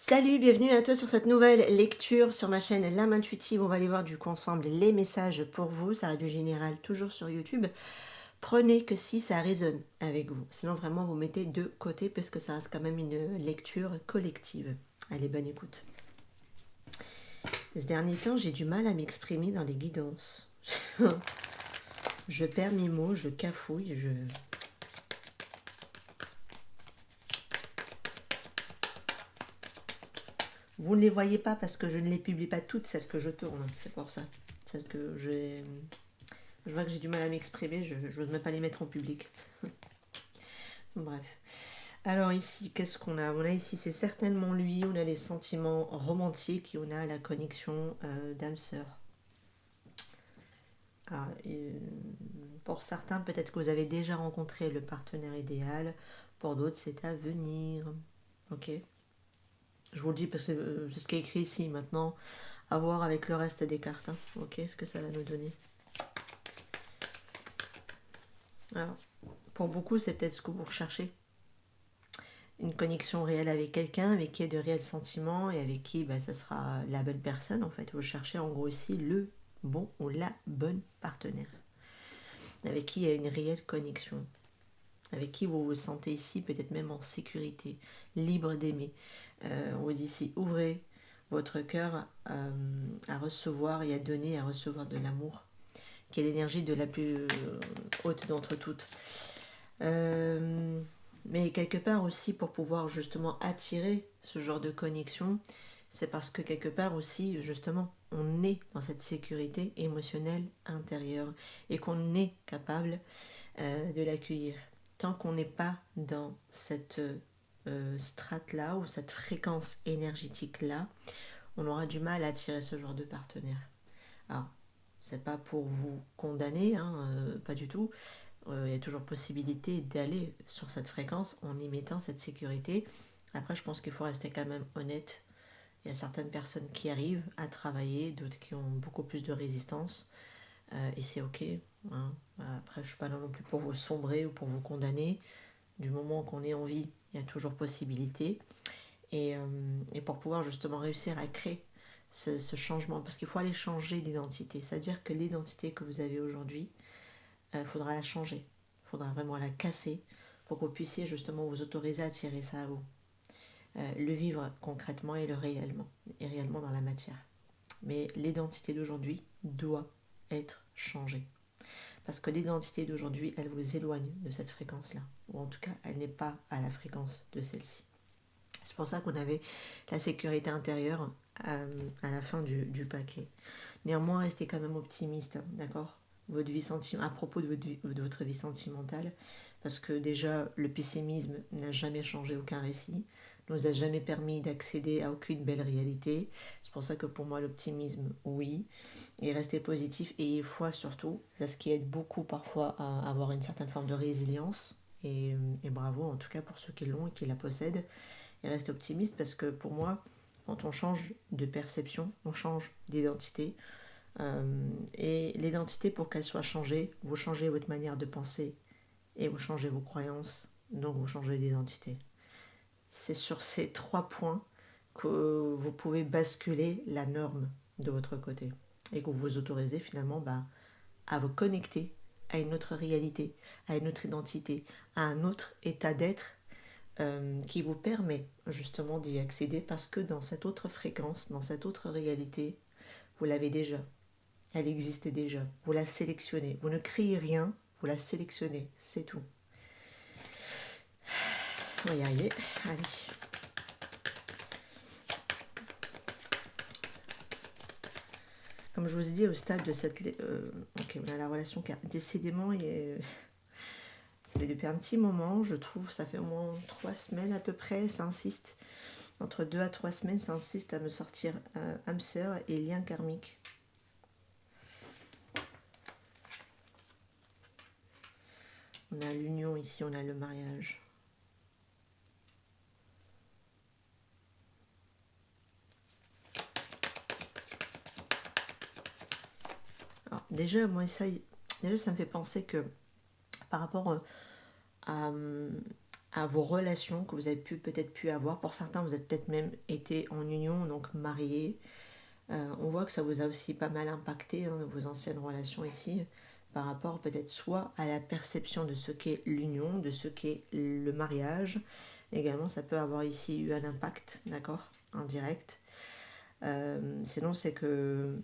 Salut, bienvenue à toi sur cette nouvelle lecture sur ma chaîne L'âme intuitive. On va aller voir du coup ensemble les messages pour vous. Ça va du général toujours sur YouTube. Prenez que si ça résonne avec vous. Sinon vraiment vous mettez de côté parce que ça reste quand même une lecture collective. Allez, bonne écoute. Ce dernier temps, j'ai du mal à m'exprimer dans les guidances. Je perds mes mots, je cafouille, Vous ne les voyez pas parce que je ne les publie pas toutes, celles que je tourne. C'est pour ça. Celles que j'ai... Je vois que j'ai du mal à m'exprimer, je n'ose même pas les mettre en public. Bref. Alors ici, qu'est-ce qu'on a? On a ici, c'est certainement lui, on a les sentiments romantiques et on a la connexion d'âme-sœur. Pour certains, peut-être que vous avez déjà rencontré le partenaire idéal. Pour d'autres, c'est à venir. Ok. Je vous le dis parce que c'est ce qui est écrit ici. Maintenant, à voir avec le reste des cartes. Hein. Ok, ce que ça va nous donner. Alors, pour beaucoup, c'est peut-être ce que vous recherchez. Une connexion réelle avec quelqu'un, avec qui il y a de réels sentiments et avec qui ça sera la bonne personne. En fait, vous cherchez en gros ici le bon ou la bonne partenaire. Avec qui il y a une réelle connexion. Avec qui vous vous sentez ici peut-être même en sécurité, libre d'aimer. On vous dit ici, ouvrez votre cœur à recevoir et à donner, à recevoir de l'amour, qui est l'énergie de la plus haute d'entre toutes. Mais quelque part aussi pour pouvoir justement attirer ce genre de connexion, c'est parce que quelque part aussi justement on est dans cette sécurité émotionnelle intérieure et qu'on est capable de l'accueillir. Tant qu'on n'est pas dans cette strate-là ou cette fréquence énergétique-là, on aura du mal à attirer ce genre de partenaire. Alors, c'est pas pour vous condamner, hein, pas du tout. Il y a toujours possibilité d'aller sur cette fréquence en y mettant cette sécurité. Après, je pense qu'il faut rester quand même honnête. Il y a certaines personnes qui arrivent à travailler, d'autres qui ont beaucoup plus de résistance. Et c'est ok. Hein. Après, je ne suis pas là non plus pour vous sombrer ou pour vous condamner. Du moment qu'on est en vie, il y a toujours possibilité. Et pour pouvoir justement réussir à créer ce changement, parce qu'il faut aller changer d'identité. C'est-à-dire que l'identité que vous avez aujourd'hui, il faudra la changer. Il faudra vraiment la casser pour que vous puissiez justement vous autoriser à tirer ça à vous. Le vivre concrètement et réellement dans la matière. Mais l'identité d'aujourd'hui doit être changée. Parce que l'identité d'aujourd'hui, elle vous éloigne de cette fréquence-là. Ou en tout cas, elle n'est pas à la fréquence de celle-ci. C'est pour ça qu'on avait la sécurité intérieure à la fin du paquet. Néanmoins, restez quand même optimiste, d'accord, votre vie à propos de votre vie sentimentale, parce que déjà, le pessimisme n'a jamais changé aucun récit, nous a jamais permis d'accéder à aucune belle réalité. C'est pour ça que pour moi, l'optimisme, oui, et rester positif et ayez foi surtout, c'est ce qui aide beaucoup parfois à avoir une certaine forme de résilience. Et bravo en tout cas pour ceux qui l'ont et qui la possèdent. Et restez optimiste parce que pour moi, quand on change de perception, on change d'identité. Et l'identité, pour qu'elle soit changée, vous changez votre manière de penser et vous changez vos croyances, donc vous changez d'identité. C'est sur ces 3 points que vous pouvez basculer la norme de votre côté et que vous vous autorisez finalement à vous connecter à une autre réalité, à une autre identité, à un autre état d'être qui vous permet justement d'y accéder parce que dans cette autre fréquence, dans cette autre réalité, vous l'avez déjà. Elle existe déjà. Vous la sélectionnez. Vous ne créez rien, vous la sélectionnez. C'est tout. On va y arriver. Allez. Comme je vous ai dit, au stade de cette... ok, on a la relation car décidément, ça fait depuis un petit moment, je trouve, ça fait au moins 3 semaines à peu près, ça insiste. Entre 2 à 3 semaines, ça insiste à me sortir âme sœur et lien karmique. On a l'union ici, on a le mariage. Alors, déjà, moi, ça me fait penser que par rapport à vos relations que vous avez peut-être pu avoir. Pour certains, vous êtes peut-être même été en union, donc mariés. On voit que ça vous a aussi pas mal impacté hein, vos anciennes relations ici, par rapport peut-être soit à la perception de ce qu'est l'union, de ce qu'est le mariage. Également, ça peut avoir ici eu un impact, d'accord, indirect. Sinon, c'est que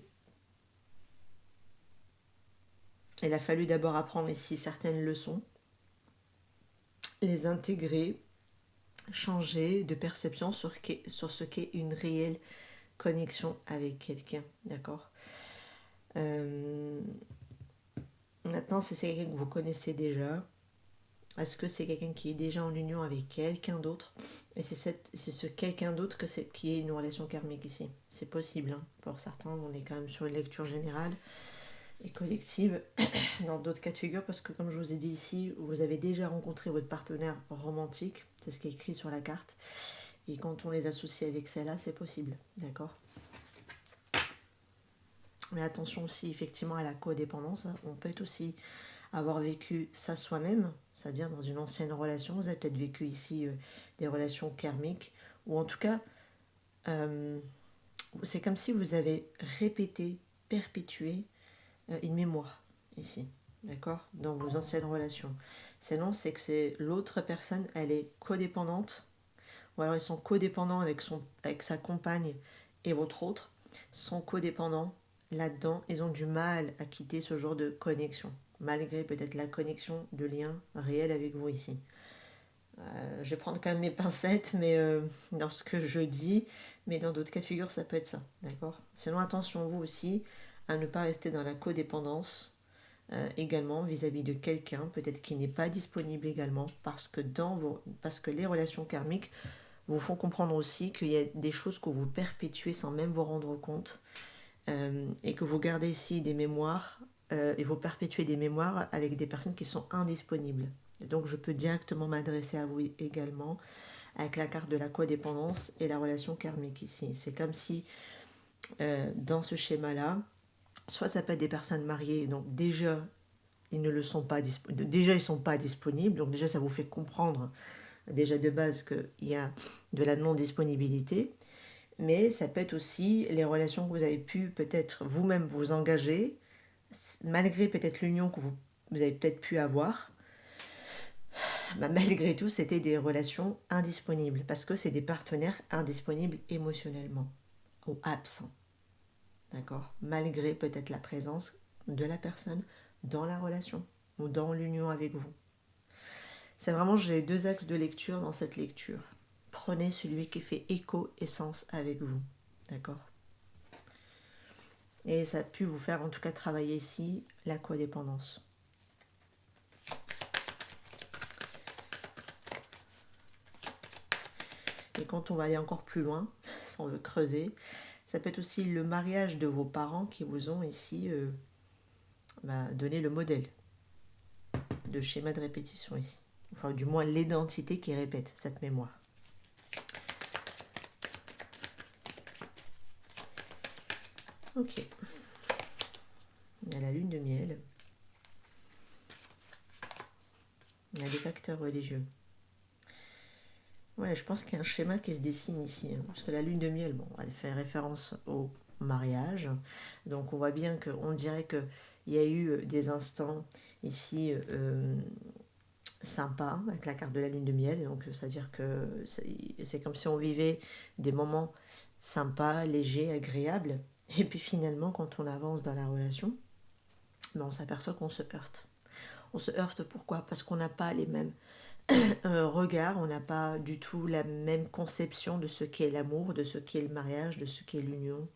il a fallu d'abord apprendre ici certaines leçons, les intégrer, changer de perception sur ce qu'est une réelle connexion avec quelqu'un, d'accord. Maintenant, si c'est quelqu'un que vous connaissez déjà, est-ce que c'est quelqu'un qui est déjà en union avec quelqu'un d'autre? Et c'est ce quelqu'un d'autre qui est une relation karmique ici. C'est possible, hein. Pour certains, on est quand même sur une lecture générale et collective dans d'autres cas de figure, parce que comme je vous ai dit ici, vous avez déjà rencontré votre partenaire romantique, c'est ce qui est écrit sur la carte, et quand on les associe avec celle-là, c'est possible, d'accord. Mais attention aussi effectivement à la codépendance, on peut aussi avoir vécu ça soi-même, c'est-à-dire dans une ancienne relation, vous avez peut-être vécu ici des relations karmiques, ou en tout cas, c'est comme si vous avez répété, perpétué une mémoire ici, d'accord, dans vos anciennes relations. Sinon, c'est que l'autre personne, elle est codépendante, ou alors ils sont codépendants avec sa compagne et votre autre, sont codépendants là-dedans, ils ont du mal à quitter ce genre de connexion, malgré peut-être la connexion de lien réel avec vous ici. Je vais prendre quand même mes pincettes dans ce que je dis, mais dans d'autres cas de figure, ça peut être ça, d'accord. Sinon, attention vous aussi à ne pas rester dans la codépendance également vis-à-vis de quelqu'un, peut-être qui n'est pas disponible également, parce que les relations karmiques vous font comprendre aussi qu'il y a des choses que vous perpétuez sans même vous rendre compte, et que vous gardez ici des mémoires, et vous perpétuez des mémoires avec des personnes qui sont indisponibles. Et donc je peux directement m'adresser à vous également avec la carte de la codépendance et la relation karmique ici. C'est comme si dans ce schéma-là, soit ça peut être des personnes mariées, donc déjà ils ne sont pas disponibles, donc déjà ça vous fait comprendre déjà de base qu'il y a de la non-disponibilité, mais ça peut être aussi les relations que vous avez pu peut-être vous-même vous engager, malgré peut-être l'union que vous avez peut-être pu avoir, malgré tout, c'était des relations indisponibles, parce que c'est des partenaires indisponibles émotionnellement, ou absents, d'accord, malgré peut-être la présence de la personne dans la relation, ou dans l'union avec vous. C'est vraiment, j'ai deux axes de lecture dans cette lecture. Prenez celui qui fait écho et sens avec vous. D'accord? Et ça a pu vous faire en tout cas travailler ici la codépendance. Et quand on va aller encore plus loin, si on veut creuser, ça peut être aussi le mariage de vos parents qui vous ont ici donné le modèle de schéma de répétition ici. Enfin, du moins l'identité qui répète cette mémoire. Ok. Il y a la lune de miel. Il y a des facteurs religieux. Ouais, je pense qu'il y a un schéma qui se dessine ici. Hein, parce que la lune de miel, bon, elle fait référence au mariage. Donc on voit bien qu'on dirait qu'il y a eu des instants ici sympas avec la carte de la lune de miel. Donc c'est-à-dire que c'est comme si on vivait des moments sympas, légers, agréables. Et puis finalement, quand on avance dans la relation, on s'aperçoit qu'on se heurte. On se heurte pourquoi? Parce qu'on n'a pas les mêmes regards, on n'a pas du tout la même conception de ce qu'est l'amour, de ce qu'est le mariage, de ce qu'est l'union,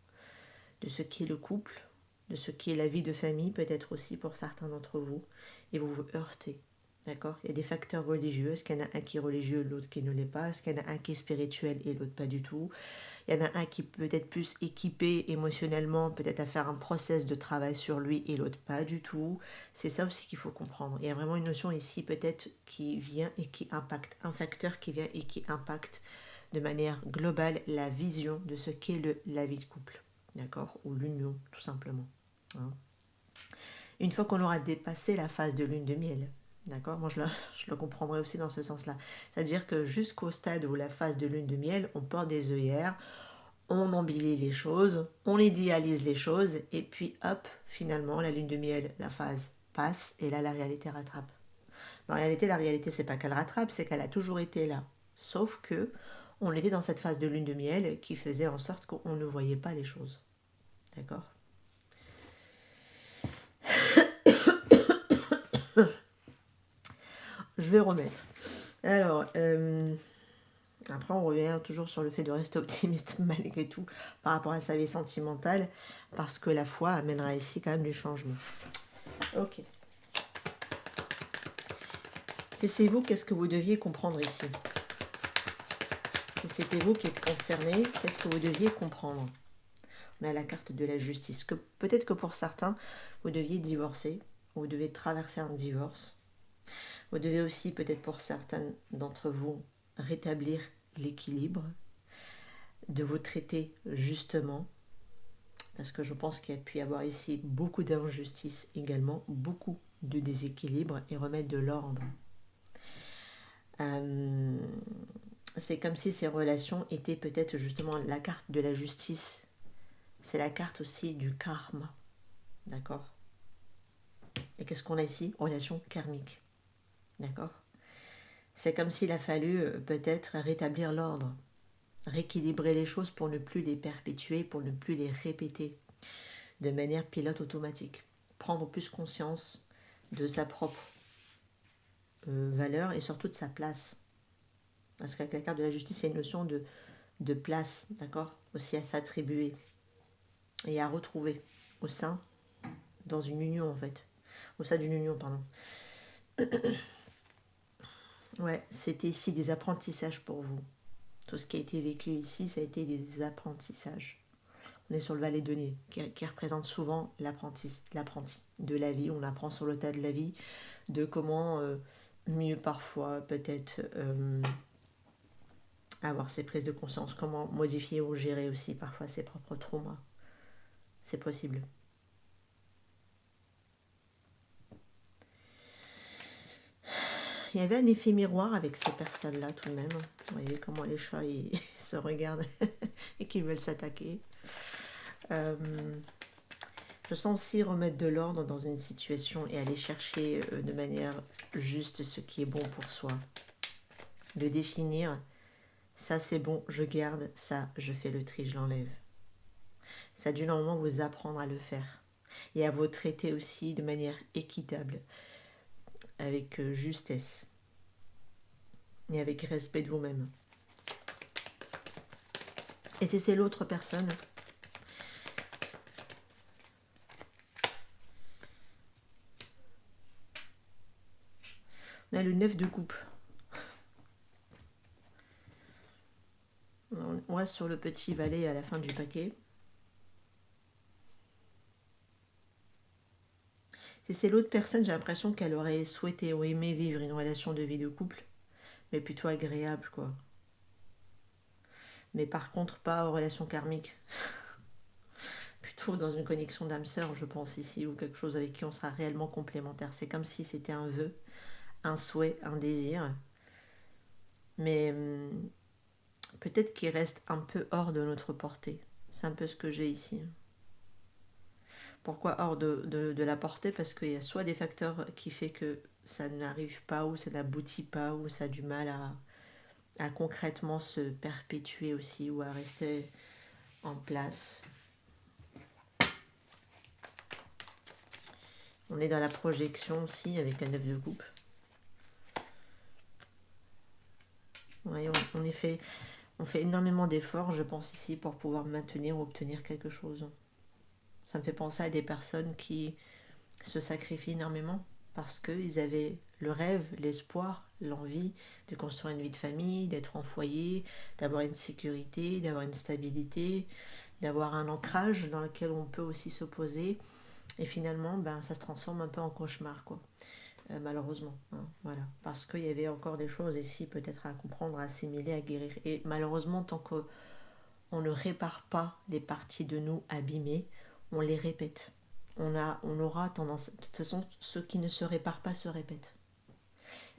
de ce qu'est le couple, de ce qu'est la vie de famille, peut-être aussi pour certains d'entre vous, et vous vous heurtez. D'accord? Il y a des facteurs religieux. Est-ce qu'il y en a un qui est religieux, l'autre qui ne l'est pas? Est-ce qu'il y en a un qui est spirituel et l'autre pas du tout? Il y en a un qui peut être plus équipé émotionnellement, peut-être à faire un process de travail sur lui et l'autre pas du tout. C'est ça aussi qu'il faut comprendre. Il y a vraiment une notion ici peut-être qui vient et qui impacte, un facteur qui vient et qui impacte de manière globale la vision de ce qu'est la vie de couple. D'accord? Ou l'union, tout simplement. Hein? Une fois qu'on aura dépassé la phase de lune de miel, D'accord? Moi, je le comprendrais aussi dans ce sens-là. C'est-à-dire que jusqu'au stade où la phase de lune de miel, on porte des œillères, on embellit les choses, on idéalise les choses, et puis hop, finalement, la lune de miel, la phase passe, et là, la réalité rattrape. En réalité, la réalité, c'est pas qu'elle rattrape, c'est qu'elle a toujours été là. Sauf que on était dans cette phase de lune de miel qui faisait en sorte qu'on ne voyait pas les choses. D'accord? Je vais remettre. Alors, après, on revient toujours sur le fait de rester optimiste malgré tout par rapport à sa vie sentimentale, parce que la foi amènera ici quand même du changement. Ok. Si c'est vous, qu'est-ce que vous deviez comprendre ici? Si c'était vous qui êtes concerné, qu'est-ce que vous deviez comprendre? On a la carte de la justice. Peut-être que pour certains, vous deviez divorcer, vous devez traverser un divorce. Vous devez aussi, peut-être pour certains d'entre vous, rétablir l'équilibre, de vous traiter justement, parce que je pense qu'il y a pu y avoir ici beaucoup d'injustice également, beaucoup de déséquilibre et remettre de l'ordre. C'est comme si ces relations étaient peut-être justement la carte de la justice. C'est la carte aussi du karma. D'accord? Et qu'est-ce qu'on a ici? Relation karmique. D'accord? C'est comme s'il a fallu peut-être rétablir l'ordre, rééquilibrer les choses pour ne plus les perpétuer, pour ne plus les répéter de manière pilote automatique. Prendre plus conscience de sa propre valeur et surtout de sa place. Parce qu'avec la carte de la justice, il y a une notion de place, d'accord? Aussi à s'attribuer et à retrouver au sein, dans une union en fait. Au sein d'une union, pardon. Ouais, c'était ici des apprentissages pour vous. Tout ce qui a été vécu ici, ça a été des apprentissages. On est sur le valet de nez, qui représente souvent l'apprenti de la vie. On apprend sur le tas de la vie, de comment mieux parfois peut-être avoir ses prises de conscience, comment modifier ou gérer aussi parfois ses propres traumas. C'est possible. Il y avait un effet miroir avec ces personnes-là tout de même. Vous voyez comment les chats ils se regardent et qu'ils veulent s'attaquer. Je sens aussi remettre de l'ordre dans une situation et aller chercher de manière juste ce qui est bon pour soi. De définir, ça c'est bon, je garde, ça je fais le tri, je l'enlève. Ça a dû normalement vous apprendre à le faire. Et à vous traiter aussi de manière équitable, avec justesse et avec respect de vous-même. Et si c'est l'autre personne, on a le 9 de coupe. On reste sur le petit valet à la fin du paquet. Si c'est l'autre personne, j'ai l'impression qu'elle aurait souhaité ou aimé vivre une relation de vie de couple, mais plutôt agréable, quoi. Mais par contre, pas en relation karmique. Plutôt dans une connexion d'âme sœur, je pense ici, ou quelque chose avec qui on sera réellement complémentaire. C'est comme si c'était un vœu, un souhait, un désir. Mais peut-être qu'il reste un peu hors de notre portée. C'est un peu ce que j'ai ici. Pourquoi hors de la portée? Parce qu'il y a soit des facteurs qui font que ça n'arrive pas, ou ça n'aboutit pas, ou ça a du mal à concrètement se perpétuer aussi, ou à rester en place. On est dans la projection aussi avec un 9 de coupe. Ouais, on fait énormément d'efforts, je pense ici, pour pouvoir maintenir ou obtenir quelque chose. Ça me fait penser à des personnes qui se sacrifient énormément parce qu'ils avaient le rêve, l'espoir, l'envie de construire une vie de famille, d'être en foyer, d'avoir une sécurité, d'avoir une stabilité, d'avoir un ancrage dans lequel on peut aussi se poser. Et finalement, ça se transforme un peu en cauchemar, quoi. Malheureusement, hein, voilà. Parce qu'il y avait encore des choses ici peut-être à comprendre, à assimiler, à guérir. Et malheureusement, tant qu'on ne répare pas les parties de nous abîmées, on les répète. On aura tendance... De toute façon, ce qui ne se répare pas se répète.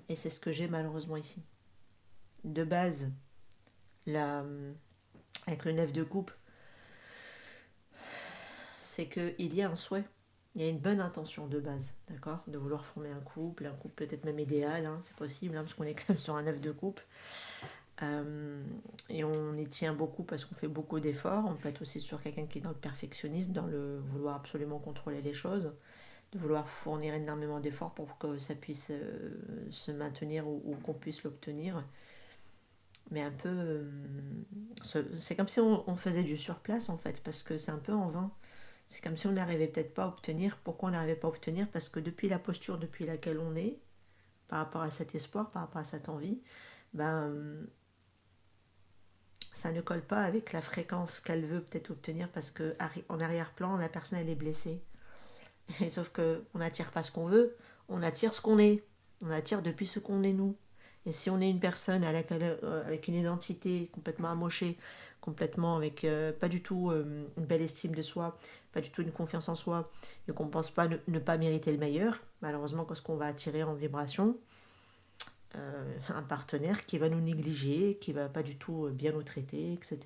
Et c'est ce que j'ai malheureusement ici. De base, la, avec le 9 de coupe, c'est qu'il y a un souhait, il y a une bonne intention de base, d'accord, de vouloir former un couple peut-être même idéal, hein, c'est possible, hein, parce qu'on est quand même sur un 9 de coupe. Et on y tient beaucoup parce qu'on fait beaucoup d'efforts. On peut être aussi sur quelqu'un qui est dans le perfectionnisme, dans le vouloir absolument contrôler les choses, de vouloir fournir énormément d'efforts pour que ça puisse se maintenir ou qu'on puisse l'obtenir. Mais un peu... c'est comme si on faisait du surplace en fait, parce que c'est un peu en vain. C'est comme si on n'arrivait peut-être pas à obtenir. Pourquoi on n'arrivait pas à obtenir? Parce que depuis la posture depuis laquelle on est, par rapport à cet espoir, par rapport à cette envie, ben, ça ne colle pas avec la fréquence qu'elle veut peut-être obtenir parce que en arrière-plan, la personne elle est blessée. Et sauf qu'on n'attire pas ce qu'on veut, on attire ce qu'on est. On attire depuis ce qu'on est nous. Et si on est une personne avec une identité complètement amochée, complètement avec pas du tout une belle estime de soi, pas du tout une confiance en soi, et qu'on ne pense pas ne pas mériter le meilleur, malheureusement, qu'est-ce qu'on va attirer en vibration? Un partenaire qui va nous négliger, qui va pas du tout bien nous traiter, etc.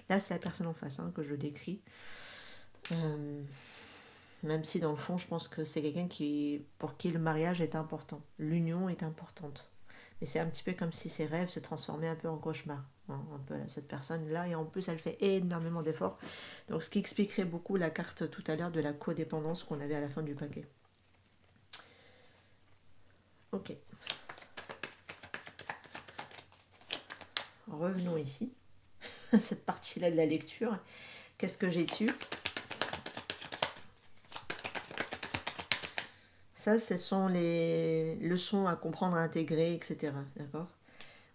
Là, c'est la personne en face que je décris. Même si dans le fond, je pense que c'est quelqu'un pour qui le mariage est important. L'union est importante. Mais c'est un petit peu comme si ses rêves se transformaient un peu en cauchemar. Un peu là, cette personne-là. Et en plus, elle fait énormément d'efforts. Donc, ce qui expliquerait beaucoup la carte tout à l'heure de la codépendance qu'on avait à la fin du paquet. Ok. Revenons ici, à cette partie-là de la lecture. Qu'est-ce que j'ai dessus? Ça, ce sont les leçons à comprendre, à intégrer, etc. D'accord?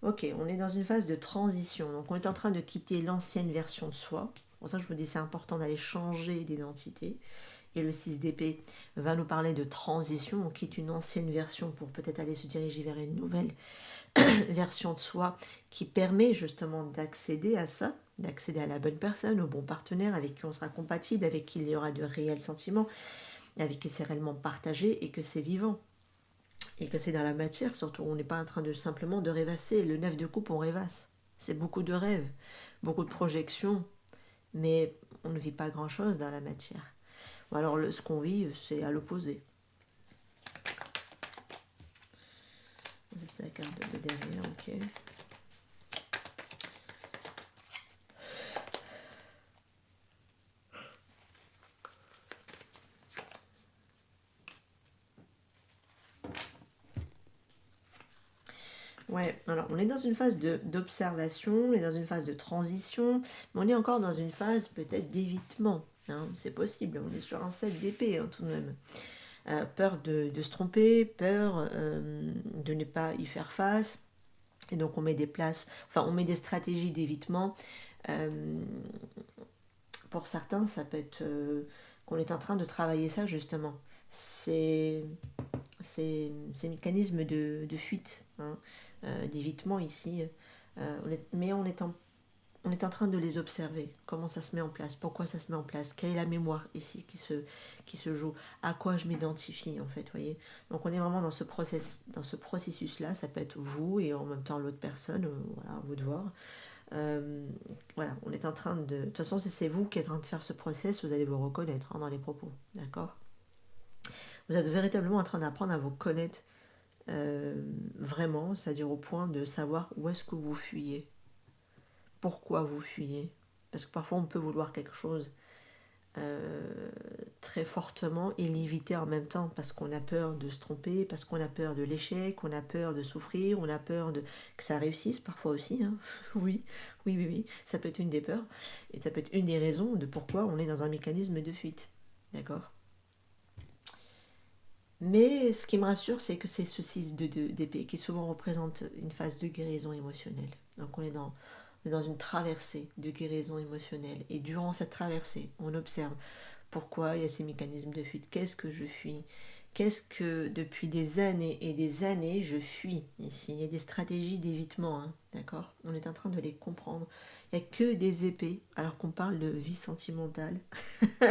Ok, on est dans une phase de transition. Donc, on est en train de quitter l'ancienne version de soi. Pour ça, je vous dis, c'est important d'aller changer d'identité. Et le 6 d'épée va nous parler de transition. On quitte une ancienne version pour peut-être aller se diriger vers une nouvelle version de soi qui permet justement d'accéder à ça, d'accéder à la bonne personne, au bon partenaire avec qui on sera compatible, avec qui il y aura de réels sentiments, avec qui c'est réellement partagé et que c'est vivant. Et que c'est dans la matière, surtout. On n'est pas en train de simplement de rêvasser. Le 9 de coupe, on rêvasse. C'est beaucoup de rêves, beaucoup de projections, mais on ne vit pas grand-chose dans la matière. Ou alors ce qu'on vit, c'est à l'opposé. C'est la carte de derrière, ok. Ouais, alors on est dans une phase d'observation, on est dans une phase de transition, mais on est encore dans une phase peut-être d'évitement. C'est possible, on est sur un 7 d'épée tout de même. Peur de se tromper, peur de ne pas y faire face. Et donc on met on met des stratégies d'évitement. Pour certains, ça peut être qu'on est en train de travailler ça justement. Ces mécanismes de fuite, d'évitement ici. Mais on est en train de les observer. Comment ça se met en place? Pourquoi ça se met en place? Quelle est la mémoire ici qui se joue? À quoi je m'identifie en fait, voyez? Donc on est vraiment dans ce processus-là. Ça peut être vous et en même temps l'autre personne. Voilà, à vous de voir. Voilà, on est en train de... De toute façon, c'est vous qui êtes en train de faire ce process. Vous allez vous reconnaître dans les propos. D'accord? Vous êtes véritablement en train d'apprendre à vous connaître vraiment, c'est-à-dire au point de savoir où est-ce que vous fuyez. Pourquoi vous fuyez? Parce que parfois on peut vouloir quelque chose très fortement et l'éviter en même temps parce qu'on a peur de se tromper, parce qu'on a peur de l'échec, on a peur de souffrir, on a peur que ça réussisse parfois aussi. Oui, ça peut être une des peurs et ça peut être une des raisons de pourquoi on est dans un mécanisme de fuite. D'accord? Mais ce qui me rassure, c'est que c'est ce 6 d'épée qui souvent représente une phase de guérison émotionnelle. Donc on est dans une traversée de guérison émotionnelle. Et durant cette traversée, on observe pourquoi il y a ces mécanismes de fuite. Qu'est-ce que je fuis? Qu'est-ce que depuis des années et des années je fuis ici? Il y a des stratégies d'évitement, hein, d'accord? On est en train de les comprendre. Il n'y a que des épées, alors qu'on parle de vie sentimentale. Vous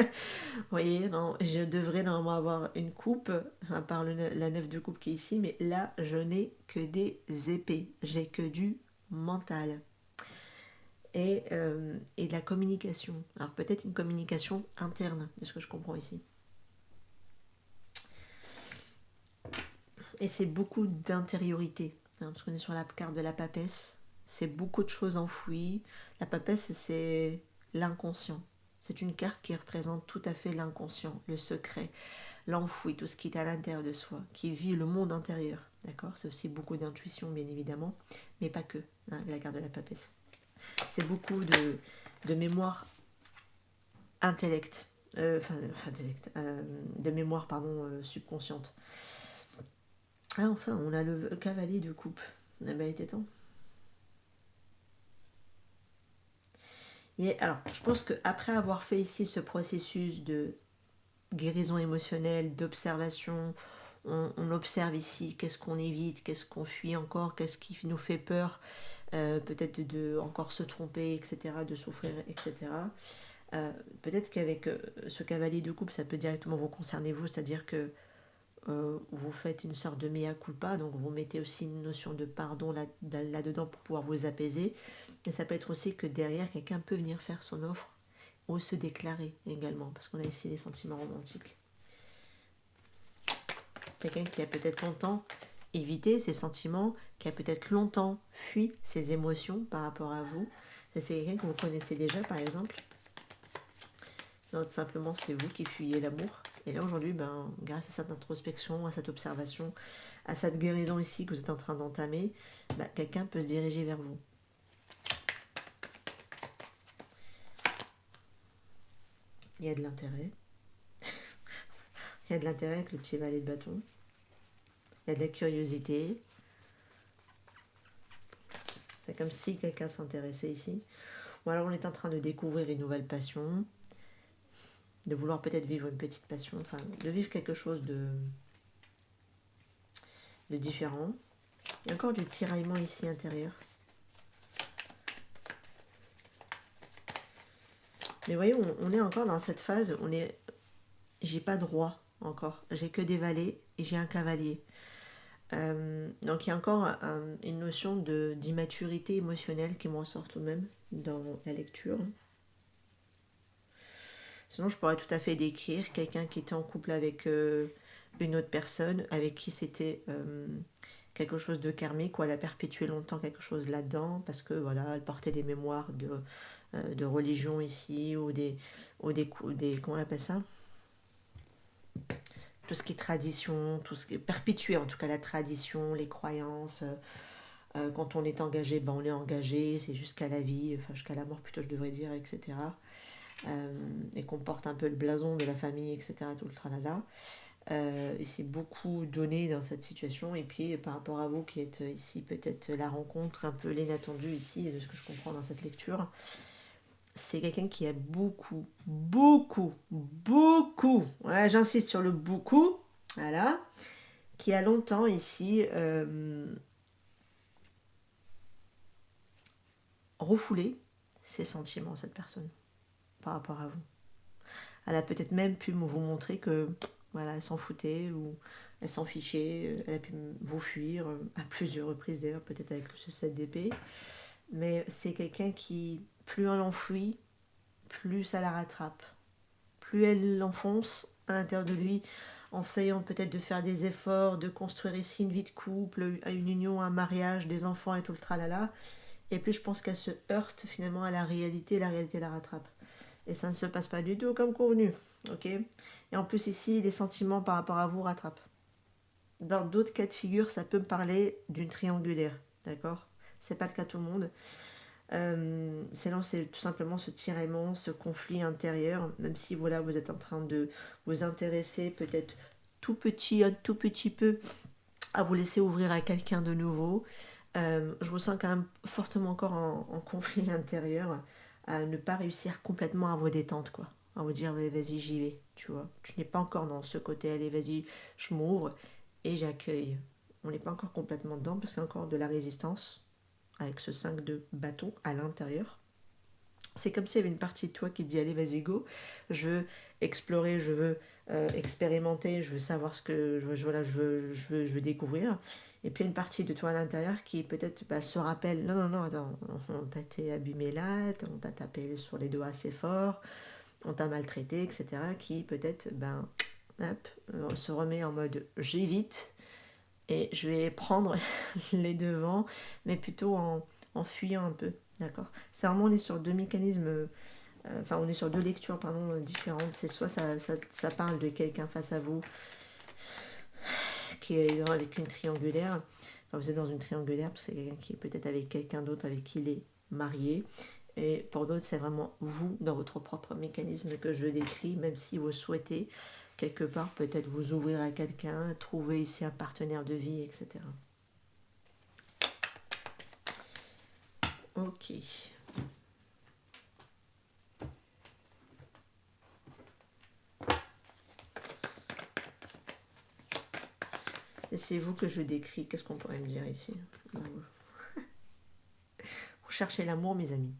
voyez, non, je devrais normalement avoir une coupe, à part la neuf de coupe qui est ici, mais là, je n'ai que des épées. J'ai que du mental. Et de la communication. Alors peut-être une communication interne, de ce que je comprends ici. Et c'est beaucoup d'intériorité, hein, parce qu'on est sur la carte de la papesse. C'est beaucoup de choses enfouies. La papesse, c'est l'inconscient. C'est une carte qui représente tout à fait l'inconscient, le secret, l'enfoui, tout ce qui est à l'intérieur de soi, qui vit le monde intérieur. D'accord? C'est aussi beaucoup d'intuition, bien évidemment, mais pas que, hein, la carte de la papesse. C'est beaucoup de mémoire intellect, de mémoire, pardon, subconsciente. Ah, enfin, on a le cavalier de coupe. Eh ben, il était temps. Et alors, je pense qu'après avoir fait ici ce processus de guérison émotionnelle, d'observation, on observe ici qu'est-ce qu'on évite, qu'est-ce qu'on fuit encore, qu'est-ce qui nous fait peur, peut-être de encore se tromper, etc., de souffrir, etc. Peut-être qu'avec ce cavalier de coupe, ça peut directement vous concerner vous, c'est-à-dire que vous faites une sorte de mea culpa, donc vous mettez aussi une notion de pardon là-dedans pour pouvoir vous apaiser. Et ça peut être aussi que derrière, quelqu'un peut venir faire son offre ou se déclarer également, parce qu'on a ici les sentiments romantiques. Quelqu'un qui a peut-être longtemps évité ses sentiments, qui a peut-être longtemps fui ses émotions par rapport à vous. C'est quelqu'un que vous connaissez déjà, par exemple. Sinon, tout simplement, c'est vous qui fuyez l'amour. Et là, aujourd'hui, grâce à cette introspection, à cette observation, à cette guérison ici que vous êtes en train d'entamer, quelqu'un peut se diriger vers vous. Il y a de l'intérêt. Il y a de l'intérêt avec le petit valet de bâton. Il y a de la curiosité. C'est comme si quelqu'un s'intéressait ici. Ou alors on est en train de découvrir une nouvelle passion, de vouloir peut-être vivre une petite passion, enfin de vivre quelque chose de différent. Il y a encore du tiraillement ici intérieur. Mais voyez, on est encore dans cette phase, j'ai pas de roi encore, j'ai que des valets et j'ai un cavalier. Donc il y a encore une notion d'immaturité émotionnelle qui me ressort tout de même dans la lecture. Sinon je pourrais tout à fait décrire quelqu'un qui était en couple avec une autre personne, avec qui c'était quelque chose de karmique, ou elle a perpétué longtemps quelque chose là-dedans, parce que voilà, elle portait des mémoires de religion ici, ou des comment on appelle ça, tout ce qui est tradition, tout ce qui est perpétué, en tout cas la tradition, les croyances. Quand on est engagé, on est engagé, c'est jusqu'à la vie, enfin jusqu'à la mort plutôt je devrais dire, etc. Et qu'on porte un peu le blason de la famille, etc. Tout le tralala. Et c'est beaucoup donné dans cette situation. Et puis par rapport à vous qui êtes ici, peut-être la rencontre un peu l'inattendu ici, de ce que je comprends dans cette lecture, c'est quelqu'un qui a beaucoup, ouais, j'insiste sur le beaucoup, voilà, qui a longtemps ici refoulé ses sentiments, cette personne, par rapport à vous. Elle a peut-être même pu vous montrer que voilà, elle s'en foutait, ou elle s'en fichait, elle a pu vous fuir à plusieurs reprises d'ailleurs, peut-être avec ce 7 d'épée. Mais c'est quelqu'un qui, plus elle l'enfuit, plus ça la rattrape. Plus elle l'enfonce à l'intérieur de lui, en essayant peut-être de faire des efforts, de construire ici une vie de couple, une union, un mariage, des enfants et tout le tralala. Et plus je pense qu'elle se heurte finalement à la réalité la rattrape. Et ça ne se passe pas du tout comme convenu. Ok ? Et en plus ici, les sentiments par rapport à vous rattrapent. Dans d'autres cas de figure, ça peut me parler d'une triangulaire. D'accord ? C'est pas le cas de tout le monde. Sinon c'est tout simplement ce tiraillement, ce conflit intérieur, même si voilà, vous êtes en train de vous intéresser peut-être un tout petit peu à vous laisser ouvrir à quelqu'un de nouveau. Je vous sens quand même fortement encore en conflit intérieur, à ne pas réussir complètement à vos détentes, quoi. à vous dire ouais, vas-y j'y vais, tu vois. Tu n'es pas encore dans ce côté, allez vas-y, je m'ouvre et j'accueille. On n'est pas encore complètement dedans parce qu'il y a encore de la résistance avec ce 5 de bâton à l'intérieur. C'est comme s'il y avait une partie de toi qui dit allez vas-y go, je veux explorer, je veux expérimenter, je veux savoir ce que voilà, je veux découvrir. Et puis il y a une partie de toi à l'intérieur qui peut-être elle se rappelle non, non, non, attends, on t'a été abîmé là, on t'a tapé sur les doigts assez fort, on t'a maltraité, etc. Qui peut-être hop, se remet en mode j'évite et je vais prendre les devants, mais plutôt en fuyant un peu. D'accord. C'est vraiment, on est sur deux mécanismes, enfin, on est sur deux lectures, pardon, différentes. C'est soit ça parle de quelqu'un face à vous qui est avec une triangulaire. Enfin, vous êtes dans une triangulaire, parce que c'est quelqu'un qui est peut-être avec quelqu'un d'autre avec qui il est marié. Et pour d'autres, c'est vraiment vous, dans votre propre mécanisme que je décris, même si vous souhaitez, quelque part, peut-être vous ouvrir à quelqu'un, trouver ici un partenaire de vie, etc. Ok. Et c'est vous que je décris. Qu'est-ce qu'on pourrait me dire ici? Vous cherchez l'amour, mes amis.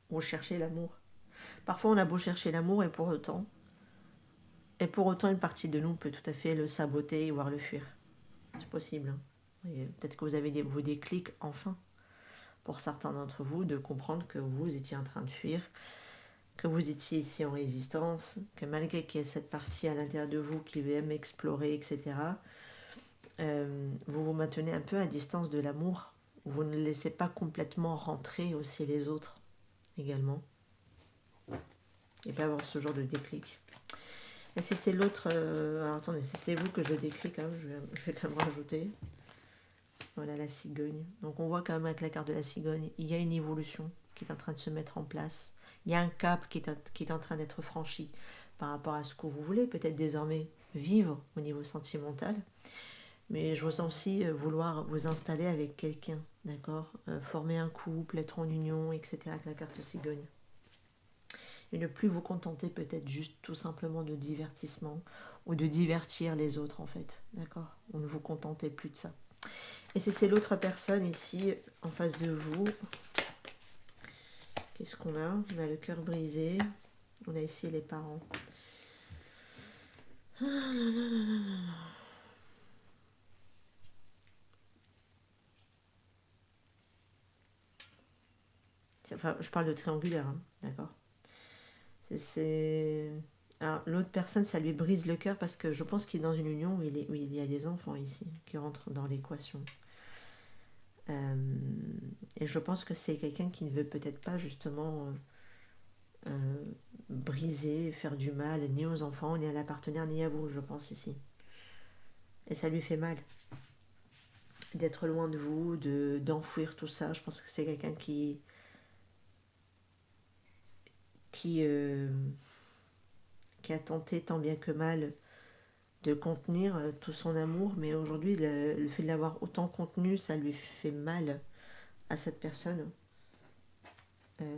Vous cherchez l'amour. Parfois, on a beau chercher l'amour et pour autant, une partie de nous peut tout à fait le saboter, voire le fuir. C'est possible. Hein. Peut-être que vous avez vos déclics, enfin, pour certains d'entre vous, de comprendre que vous étiez en train de fuir, que vous étiez ici en résistance, que malgré qu'il y ait cette partie à l'intérieur de vous qui aime explorer, etc., vous vous maintenez un peu à distance de l'amour. Vous ne laissez pas complètement rentrer aussi les autres également. Et pas avoir ce genre de déclic. Et si c'est l'autre... alors attendez, si c'est vous que je décris quand même, je vais quand même rajouter. Voilà la cigogne. Donc on voit quand même avec la carte de la cigogne, il y a une évolution qui est en train de se mettre en place. Il y a un cap qui est en train d'être franchi par rapport à ce que vous voulez peut-être désormais vivre au niveau sentimental. Mais je ressens aussi vouloir vous installer avec quelqu'un, d'accord, former un couple, être en union, etc. avec la carte cigogne. Et ne plus vous contenter peut-être juste tout simplement de divertissement ou de divertir les autres en fait, d'accord. On ne vous contentez plus de ça. Et c'est l'autre personne ici en face de vous. Qu'est-ce qu'on a? On a le cœur brisé. On a ici les parents. Enfin, je parle de triangulaire, hein, d'accord. Alors, l'autre personne, ça lui brise le cœur parce que je pense qu'il est dans une union où il y a des enfants ici qui rentrent dans l'équation. Et je pense que c'est quelqu'un qui ne veut peut-être pas justement briser, faire du mal ni aux enfants, ni à la partenaire, ni à vous, je pense ici. Et ça lui fait mal d'être loin de vous, d'enfouir tout ça. Je pense que c'est quelqu'un qui, euh, qui a tenté tant bien que mal de contenir tout son amour, mais aujourd'hui, le fait de l'avoir autant contenu, ça lui fait mal à cette personne. Euh,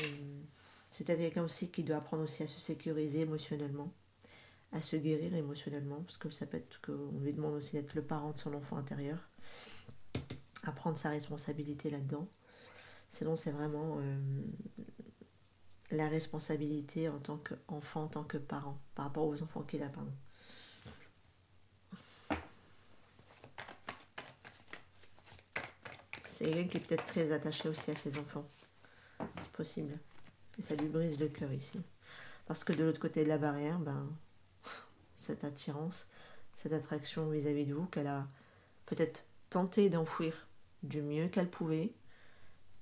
c'est peut-être quelqu'un aussi qui doit apprendre aussi à se sécuriser émotionnellement, à se guérir émotionnellement, parce que ça peut être qu'on lui demande aussi d'être le parent de son enfant intérieur, à prendre sa responsabilité là-dedans. Sinon, c'est vraiment la responsabilité en tant qu'enfant, en tant que parent, par rapport aux enfants qu'il a, pardon. C'est quelqu'un qui est peut-être très attaché aussi à ses enfants. C'est possible. Et ça lui brise le cœur ici. Parce que de l'autre côté de la barrière, cette attirance, cette attraction vis-à-vis de vous, qu'elle a peut-être tenté d'enfouir du mieux qu'elle pouvait,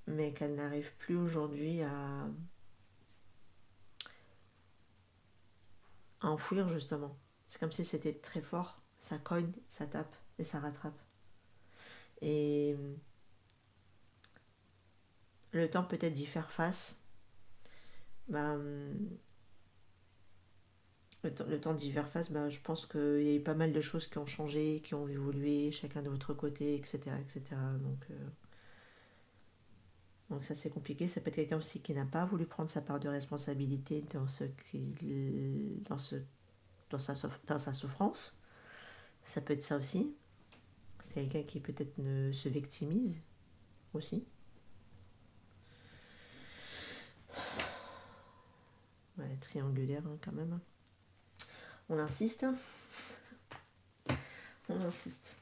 mais qu'elle n'arrive plus aujourd'hui à enfouir justement. C'est comme si c'était très fort, ça cogne, ça tape et ça rattrape. Et le temps peut-être d'y faire face, le temps d'y faire face, je pense qu'il y a eu pas mal de choses qui ont changé, qui ont évolué, chacun de votre côté, etc. etc. Donc, Donc ça c'est compliqué. Ça peut être quelqu'un aussi qui n'a pas voulu prendre sa part de responsabilité dans sa souffrance. Ça peut être ça aussi. C'est quelqu'un qui peut-être se victimise aussi. Ouais, triangulaire quand même. On insiste. On insiste.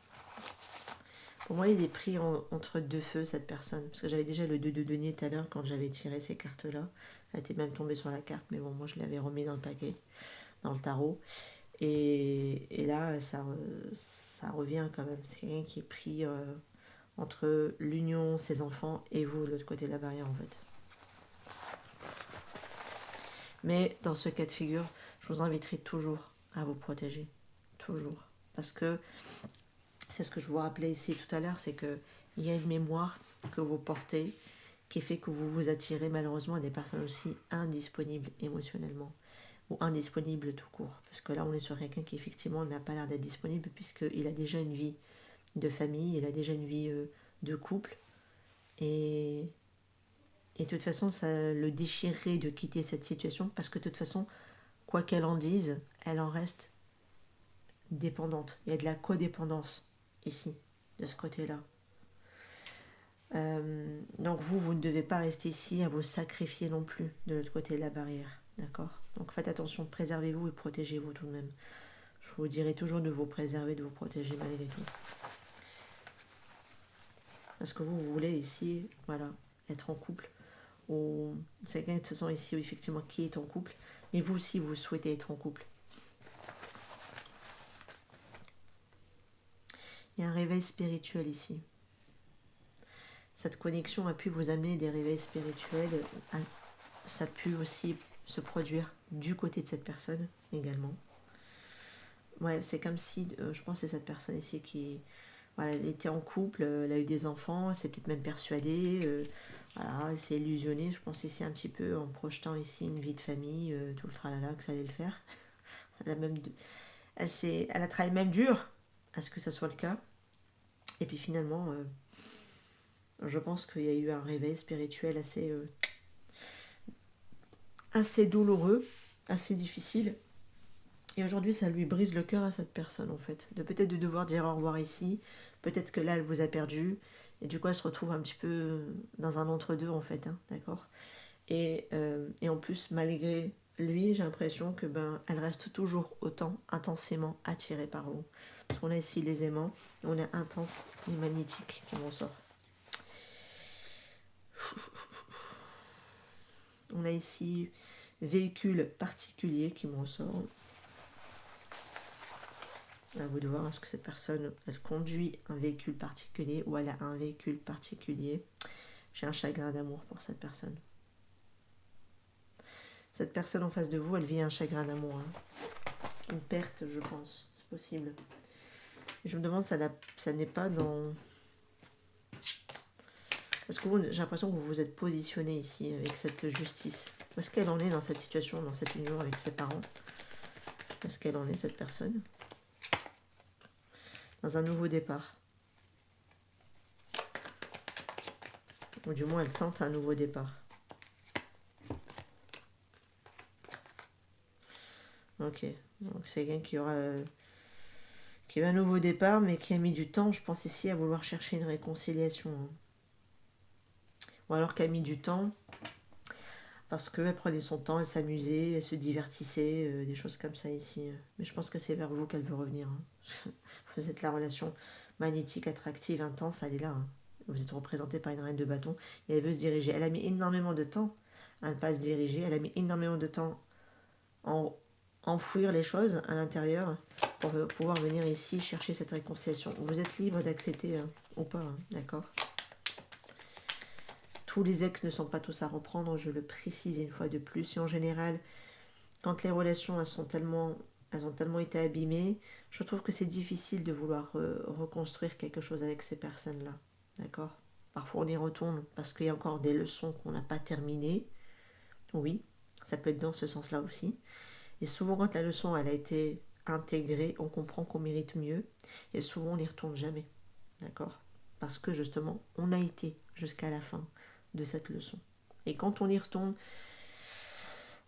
Pour moi, il est pris entre deux feux, cette personne. Parce que j'avais déjà le 2 de denier tout à l'heure quand j'avais tiré ces cartes-là. Elle était même tombée sur la carte, mais bon, moi je l'avais remis dans le paquet, dans le tarot. Et là, ça revient quand même. C'est quelqu'un qui est pris entre l'union, ses enfants, et vous, de l'autre côté de la barrière, en fait. Mais dans ce cas de figure, je vous inviterai toujours à vous protéger. Toujours. Parce que c'est ce que je vous rappelais ici tout à l'heure, c'est qu'il y a une mémoire que vous portez qui fait que vous vous attirez malheureusement à des personnes aussi indisponibles émotionnellement ou indisponibles tout court. Parce que là, on est sur quelqu'un qui effectivement n'a pas l'air d'être disponible puisqu'il a déjà une vie de famille, il a déjà une vie de couple. Et de toute façon, ça le déchirerait de quitter cette situation parce que de toute façon, quoi qu'elle en dise, elle en reste dépendante. Il y a de la codépendance ici, de ce côté-là. Donc vous ne devez pas rester ici à vous sacrifier non plus de l'autre côté de la barrière. D'accord? Donc faites attention, préservez-vous et protégez-vous tout de même. Je vous dirai toujours de vous préserver, de vous protéger malgré tout. Parce que vous voulez ici, voilà, être en couple. Ou c'est quelqu'un de toute façon ici, effectivement, qui est en couple. Mais vous aussi, vous souhaitez être en couple. Il y a un réveil spirituel ici. Cette connexion a pu vous amener des réveils spirituels. Ça a pu aussi se produire du côté de cette personne également. Ouais, c'est comme si, je pense que c'est cette personne ici qui, voilà, elle était en couple, elle a eu des enfants, elle s'est peut-être même persuadée, voilà, elle s'est illusionnée, je pense ici un petit peu en projetant ici une vie de famille, tout le tralala que ça allait le faire. Elle a, même, elle a travaillé même dur à ce que ça soit le cas. Et puis finalement, je pense qu'il y a eu un réveil spirituel assez douloureux, assez difficile. Et aujourd'hui, ça lui brise le cœur à cette personne, en fait. Peut-être de devoir dire au revoir ici. Peut-être que là, elle vous a perdu. Et du coup, elle se retrouve un petit peu dans un entre-deux, en fait. Hein, d'accord. Et en plus, malgré lui, j'ai l'impression que elle reste toujours autant intensément attirée par vous. Parce qu'on a ici les aimants. Et on est intense et magnétique qui m'en sort. On a ici véhicule particulier qui m'en sort. À vous de voir, est-ce que cette personne, elle conduit un véhicule particulier ou elle a un véhicule particulier. J'ai un chagrin d'amour pour cette personne. Cette personne en face de vous, elle vit un chagrin d'amour. Hein. Une perte, je pense. C'est possible. Je me demande, ça n'est pas dans... Parce que j'ai l'impression que vous vous êtes positionné ici avec cette justice. Où est-ce qu'elle en est dans cette situation, dans cette union avec ses parents? Où est-ce qu'elle en est, cette personne? Dans un nouveau départ. Ou du moins, elle tente un nouveau départ. Ok, donc c'est quelqu'un qui a un nouveau départ, mais qui a mis du temps, je pense ici, à vouloir chercher une réconciliation. Ou alors qu'elle a mis du temps parce qu'elle prenait son temps, elle s'amusait, elle se divertissait, des choses comme ça ici. Mais je pense que c'est vers vous qu'elle veut revenir. Hein. Vous êtes la relation magnétique, attractive, intense, elle est là. Hein. Vous êtes représenté par une reine de bâton et elle veut se diriger. Elle a mis énormément de temps à ne pas se diriger, elle a mis énormément de temps à enfouir les choses à l'intérieur pour pouvoir venir ici chercher cette réconciliation. Vous êtes libre d'accepter ou pas, hein, d'accord? Tous les ex ne sont pas tous à reprendre, je le précise une fois de plus. Et en général, quand les relations elles ont tellement été abîmées, je trouve que c'est difficile de vouloir reconstruire quelque chose avec ces personnes-là. D'accord? Parfois on y retourne parce qu'il y a encore des leçons qu'on n'a pas terminées. Oui, ça peut être dans ce sens-là aussi. Et souvent quand la leçon elle a été intégrée, on comprend qu'on mérite mieux. Et souvent on n'y retourne jamais. D'accord? Parce que justement, on a été jusqu'à la fin de cette leçon. Et quand on y retourne,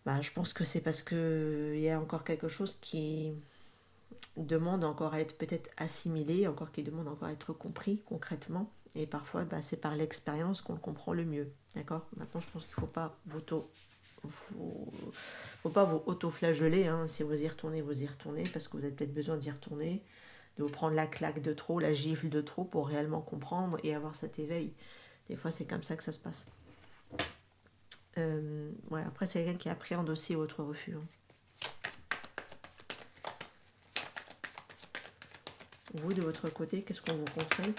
je pense que c'est parce qu'il y a encore quelque chose qui demande encore à être peut-être assimilé, encore qui demande encore à être compris concrètement. Et parfois, c'est par l'expérience qu'on le comprend le mieux. D'accord ? Maintenant, je pense qu'il ne faut pas vous auto-flageller. Hein. Si vous y retournez, parce que vous avez peut-être besoin d'y retourner, de vous prendre la claque de trop, la gifle de trop pour réellement comprendre et avoir cet éveil. Des fois, c'est comme ça que ça se passe. Après, c'est quelqu'un qui appréhende aussi votre refus. Hein. Vous, de votre côté, qu'est-ce qu'on vous conseille ?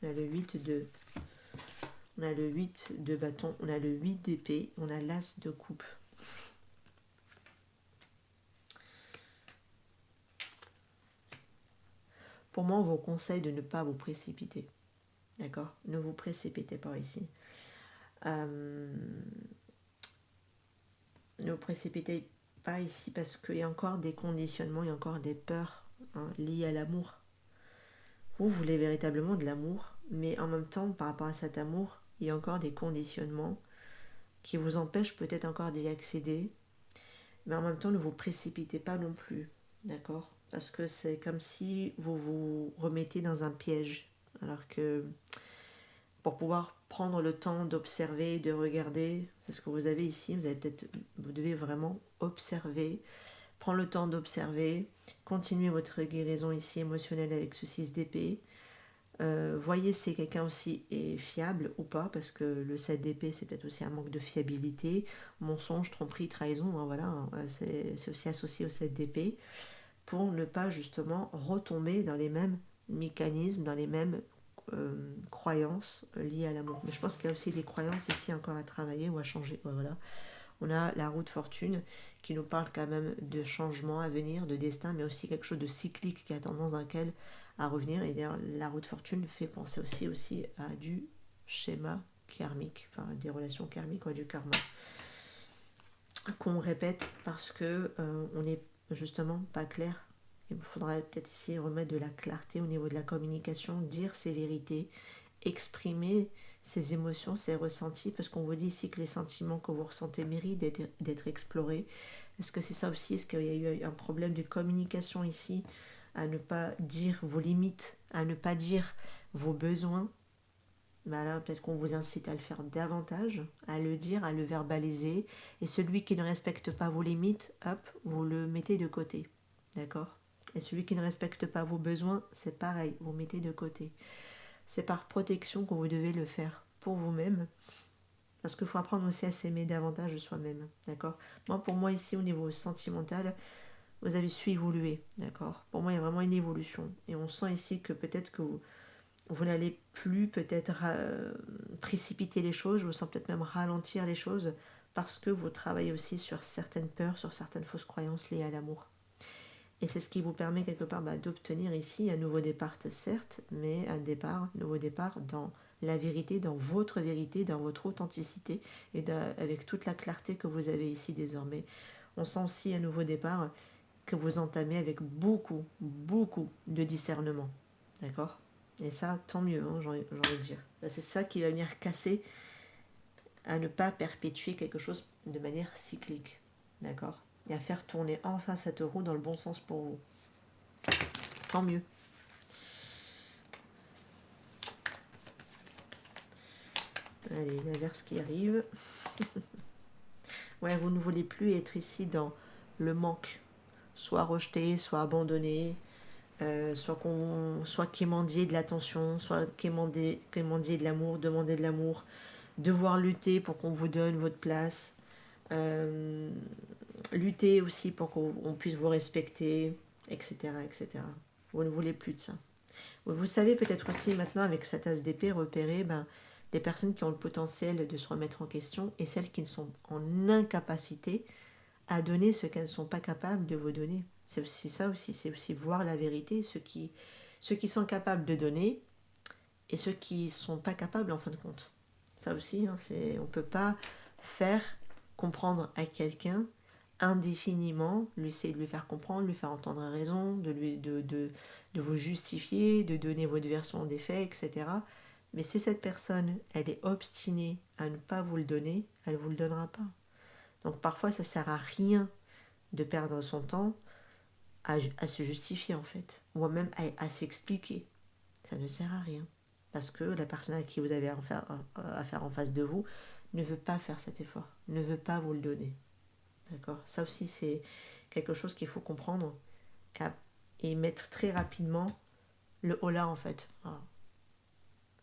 On a le 8 de... On a le 8 de bâton, on a le 8 d'épée, on a l'as de coupe. Pour moi, on vous conseille de ne pas vous précipiter. D'accord ? Ne vous précipitez pas ici. Ne vous précipitez pas ici parce qu'il y a encore des conditionnements, il y a encore des peurs liées à l'amour. Vous voulez véritablement de l'amour, mais en même temps, par rapport à cet amour, il y a encore des conditionnements qui vous empêchent peut-être encore d'y accéder. Mais en même temps, ne vous précipitez pas non plus. D'accord ? Parce que c'est comme si vous vous remettez dans un piège. Alors que pour pouvoir prendre le temps d'observer, de regarder, c'est ce que vous avez ici, vous devez vraiment observer, prendre le temps d'observer, continuer votre guérison ici émotionnelle avec ce 6 d'épée. Voyez si quelqu'un aussi est fiable ou pas, parce que le 7 d'épée c'est peut-être aussi un manque de fiabilité, mensonge, tromperie, trahison, c'est aussi associé au 7 d'épée, pour ne pas justement retomber dans les mêmes mécanismes, dans les mêmes croyances liées à l'amour. Mais je pense qu'il y a aussi des croyances ici encore à travailler ou à changer. Voilà. On a la roue de fortune qui nous parle quand même de changement à venir, de destin, mais aussi quelque chose de cyclique qui a tendance dans lequel à revenir. Et d'ailleurs, la roue de fortune fait penser aussi à du schéma karmique, enfin des relations karmiques ou du karma, qu'on répète parce que on n'est justement pas clair. Il faudrait peut-être ici remettre de la clarté au niveau de la communication, dire ses vérités, exprimer ses émotions, ses ressentis, parce qu'on vous dit ici que les sentiments que vous ressentez méritent d'être explorés. Est-ce que c'est ça aussi ? Est-ce qu'il y a eu un problème de communication ici, à ne pas dire vos limites, à ne pas dire vos besoins ? Là, peut-être qu'on vous incite à le faire davantage, à le dire, à le verbaliser. Et celui qui ne respecte pas vos limites, hop, vous le mettez de côté. D'accord ? Et celui qui ne respecte pas vos besoins, c'est pareil, vous mettez de côté. C'est par protection que vous devez le faire pour vous-même. Parce qu'il faut apprendre aussi à s'aimer davantage de soi-même. D'accord ? Pour moi, ici, au niveau sentimental, vous avez su évoluer. D'accord ? Pour moi, il y a vraiment une évolution. Et on sent ici que peut-être que vous n'allez plus peut-être précipiter les choses, je vous sens peut-être même ralentir les choses, parce que vous travaillez aussi sur certaines peurs, sur certaines fausses croyances liées à l'amour. Et c'est ce qui vous permet quelque part d'obtenir ici un nouveau départ, certes, mais un nouveau départ dans la vérité, dans votre authenticité, et avec toute la clarté que vous avez ici désormais. On sent aussi un nouveau départ que vous entamez avec beaucoup, beaucoup de discernement. D'accord ? Et ça, tant mieux, j'ai envie de dire. C'est ça qui va venir casser à ne pas perpétuer quelque chose de manière cyclique. D'accord ? Et à faire tourner enfin cette roue dans le bon sens pour vous. Tant mieux. Allez, l'inverse qui arrive. Vous ne voulez plus être ici dans le manque. Soit rejeté, soit abandonné, soit quémandier de l'attention, soit quémandier de l'amour, demander de l'amour, devoir lutter pour qu'on vous donne votre place, lutter aussi pour qu'on puisse vous respecter, etc., etc. Vous ne voulez plus de ça. Vous savez peut-être aussi maintenant avec cette as d'épée repérer les personnes qui ont le potentiel de se remettre en question et celles qui ne sont en incapacité à donner ce qu'elles ne sont pas capables de vous donner. C'est aussi ça aussi, c'est aussi voir la vérité, ceux qui sont capables de donner et ceux qui ne sont pas capables en fin de compte. Ça aussi, on ne peut pas faire comprendre à quelqu'un indéfiniment, essayer de lui faire comprendre, lui faire entendre raison, de vous justifier, de donner votre version des faits, etc. Mais si cette personne, elle est obstinée à ne pas vous le donner, elle ne vous le donnera pas. Donc parfois, ça ne sert à rien de perdre son temps à se justifier en fait, ou même à s'expliquer. Ça ne sert à rien. Parce que la personne à qui vous avez affaire en face de vous ne veut pas faire cet effort, ne veut pas vous le donner. D'accord? Ça aussi, c'est quelque chose qu'il faut comprendre et mettre très rapidement le holà en fait. Voilà.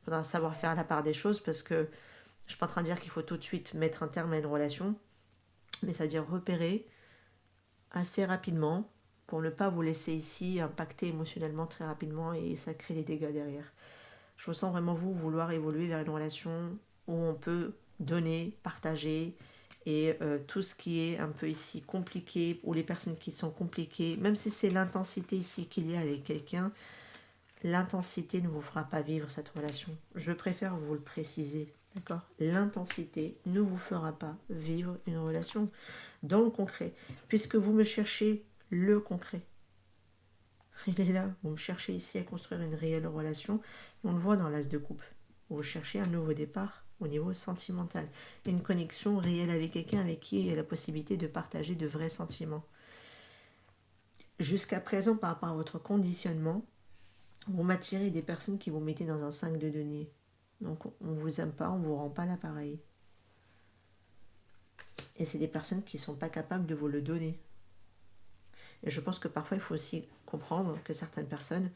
Il faudra savoir faire la part des choses parce que je ne suis pas en train de dire qu'il faut tout de suite mettre un terme à une relation, mais ça veut dire repérer assez rapidement pour ne pas vous laisser ici impacter émotionnellement très rapidement et ça crée des dégâts derrière. Je ressens vraiment vous vouloir évoluer vers une relation où on peut donner, partager et tout ce qui est un peu ici compliqué ou les personnes qui sont compliquées, même si c'est l'intensité ici qu'il y a avec quelqu'un, l'intensité ne vous fera pas vivre cette relation. Je préfère vous le préciser, d'accord? L'intensité ne vous fera pas vivre une relation dans le concret, puisque vous me cherchez le concret. Il est là, vous me cherchez ici à construire une réelle relation, on le voit dans l'as de coupe. Vous cherchez un nouveau départ au niveau sentimental, une connexion réelle avec quelqu'un avec qui il y a la possibilité de partager de vrais sentiments. Jusqu'à présent, par rapport à votre conditionnement, vous m'attirez des personnes qui vous mettez dans un 5 de denier. Donc on ne vous aime pas, on ne vous rend pas l'appareil. Et c'est des personnes qui ne sont pas capables de vous le donner. Et je pense que parfois il faut aussi comprendre que certaines personnes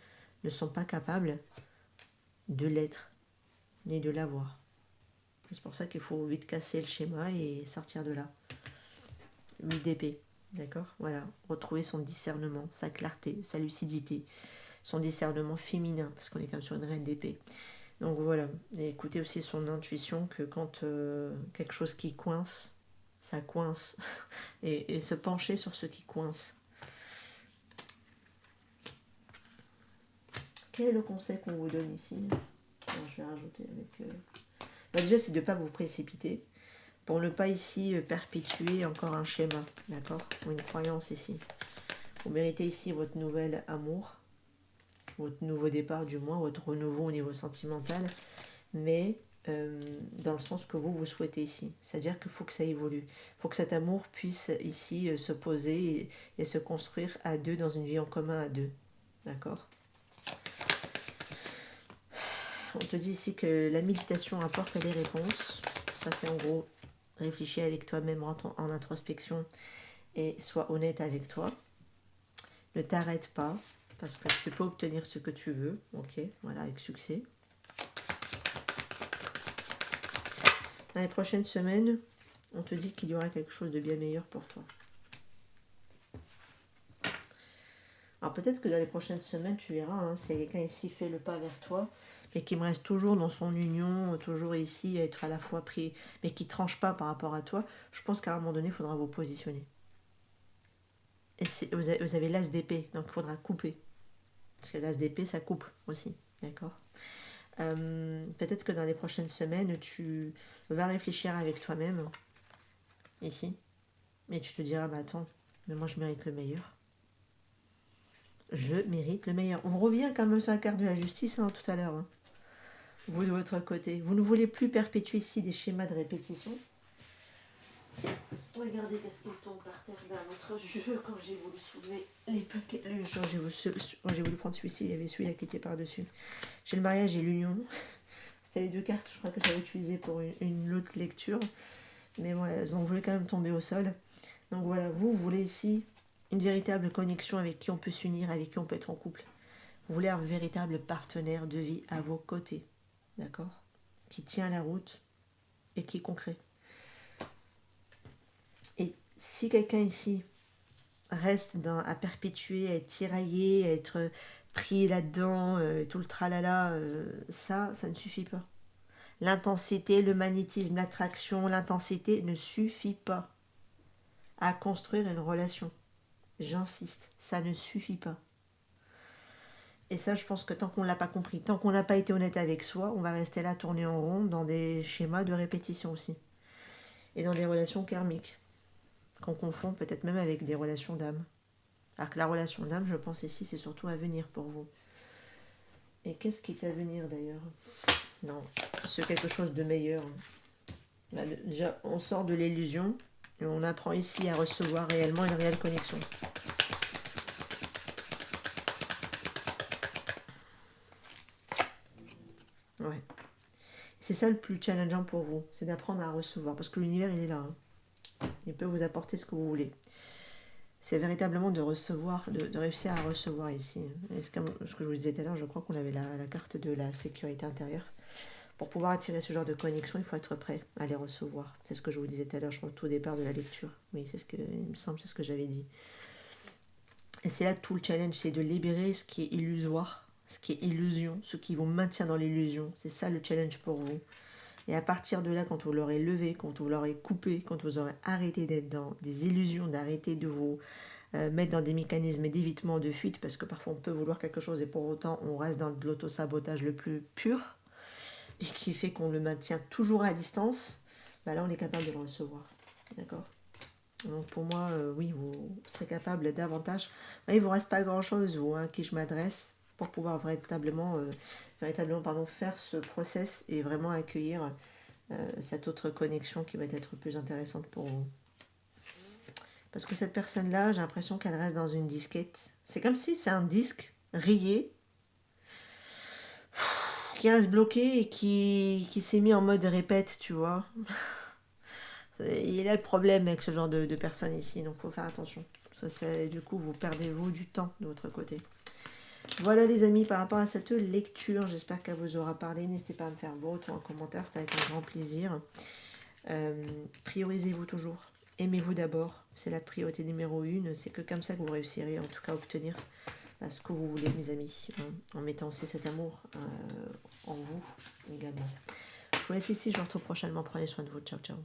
ne sont pas capables de l'être, ni de l'avoir. C'est pour ça qu'il faut vite casser le schéma et sortir de là. 8 d'épée, d'accord? Voilà, retrouver son discernement, sa clarté, sa lucidité, son discernement féminin, parce qu'on est quand même sur une reine d'épée. Donc voilà, et écoutez aussi son intuition que quand quelque chose qui coince, ça coince, et se pencher sur ce qui coince. Quel est le conseil qu'on vous donne ici? Alors, je vais rajouter avec... déjà, c'est de ne pas vous précipiter pour ne pas ici perpétuer encore un schéma, d'accord? Ou une croyance ici. Vous méritez ici votre nouvel amour, votre nouveau départ du moins, votre renouveau au niveau sentimental, mais dans le sens que vous souhaitez ici. C'est-à-dire qu'il faut que ça évolue. Il faut que cet amour puisse ici se poser et se construire à deux dans une vie en commun à deux, d'accord? On te dit ici que la méditation apporte des réponses. Ça, c'est en gros, réfléchis avec toi-même en introspection et sois honnête avec toi. Ne t'arrête pas, parce que tu peux obtenir ce que tu veux. Ok, voilà, avec succès. Dans les prochaines semaines, on te dit qu'il y aura quelque chose de bien meilleur pour toi. Alors peut-être que dans les prochaines semaines, tu verras, si quelqu'un ici fait le pas vers toi, mais qui me reste toujours dans son union, toujours ici à être à la fois pris, mais qui ne tranche pas par rapport à toi, je pense qu'à un moment donné, il faudra vous positionner. Et vous avez l'as d'épée, donc il faudra couper. Parce que l'as d'épée, ça coupe aussi, d'accord? Peut-être que dans les prochaines semaines, tu vas réfléchir avec toi-même, ici, et tu te diras, bah attends, mais moi je mérite le meilleur. Je mérite le meilleur. On revient quand même sur la carte de la justice tout à l'heure. Vous de votre côté. Vous ne voulez plus perpétuer ici des schémas de répétition. Regardez qu'est-ce qui tombe par terre dans notre jeu quand j'ai voulu soulever les paquets. Quand j'ai voulu prendre celui-ci, il y avait celui-là qui était par-dessus. J'ai le mariage et l'union. C'était les deux cartes, je crois que j'avais utilisées pour une autre lecture. Mais voilà, elles ont voulu quand même tomber au sol. Donc voilà, vous voulez ici une véritable connexion avec qui on peut s'unir, avec qui on peut être en couple. Vous voulez un véritable partenaire de vie à vos côtés. D'accord? Qui tient la route et qui est concret. Et si quelqu'un ici reste à perpétuer, à être tiraillé, à être pris là-dedans, tout le tralala, ça ne suffit pas. L'intensité, le magnétisme, l'attraction, l'intensité ne suffit pas à construire une relation. J'insiste, ça ne suffit pas. Et ça, je pense que tant qu'on ne l'a pas compris, tant qu'on n'a pas été honnête avec soi, on va rester là, tourner en rond, dans des schémas de répétition aussi. Et dans des relations karmiques, qu'on confond peut-être même avec des relations d'âme. Alors que la relation d'âme, je pense ici, c'est surtout à venir pour vous. Et qu'est-ce qui est à venir d'ailleurs? Non, c'est quelque chose de meilleur. Là, déjà, on sort de l'illusion et on apprend ici à recevoir réellement une réelle connexion. Ouais. C'est ça le plus challengeant pour vous, c'est d'apprendre à recevoir, parce que l'univers, il est là. Hein. Il peut vous apporter ce que vous voulez. C'est véritablement de recevoir, de réussir à recevoir ici. Et ce que je vous disais tout à l'heure, je crois qu'on avait la carte de la sécurité intérieure. Pour pouvoir attirer ce genre de connexion, il faut être prêt à les recevoir. C'est ce que je vous disais tout à l'heure, je crois, au tout départ de la lecture. Oui, c'est ce que, il me semble, c'est ce que j'avais dit. Et c'est là tout le challenge, c'est de libérer ce qui est illusoire, ce qui est illusion, ce qui vous maintient dans l'illusion. C'est ça le challenge pour vous. Et à partir de là, quand vous l'aurez levé, quand vous l'aurez coupé, quand vous aurez arrêté d'être dans des illusions, d'arrêter de vous mettre dans des mécanismes d'évitement, de fuite, parce que parfois on peut vouloir quelque chose et pour autant on reste dans de l'auto-sabotage le plus pur, et qui fait qu'on le maintient toujours à distance, bah là on est capable de le recevoir. D'accord ? Donc pour moi, oui, vous serez capable davantage. Il ne vous reste pas grand-chose, vous, à qui je m'adresse, pour pouvoir véritablement faire ce process et vraiment accueillir cette autre connexion qui va être plus intéressante pour vous. Parce que cette personne-là, j'ai l'impression qu'elle reste dans une disquette. C'est comme si c'est un disque rayé qui reste bloqué et qui s'est mis en mode répète, tu vois. Il a le problème avec ce genre de personnes ici, donc il faut faire attention. Du coup, vous perdez du temps de votre côté. Voilà les amis, par rapport à cette lecture, j'espère qu'elle vous aura parlé. N'hésitez pas à me faire vos retours en commentaire, c'était avec un grand plaisir. Priorisez-vous toujours. Aimez-vous d'abord, c'est la priorité numéro 1. C'est que comme ça que vous réussirez en tout cas à obtenir ce que vous voulez, mes amis, en mettant aussi cet amour en vous également. Je vous laisse ici, je vous retrouve prochainement. Prenez soin de vous. Ciao, ciao.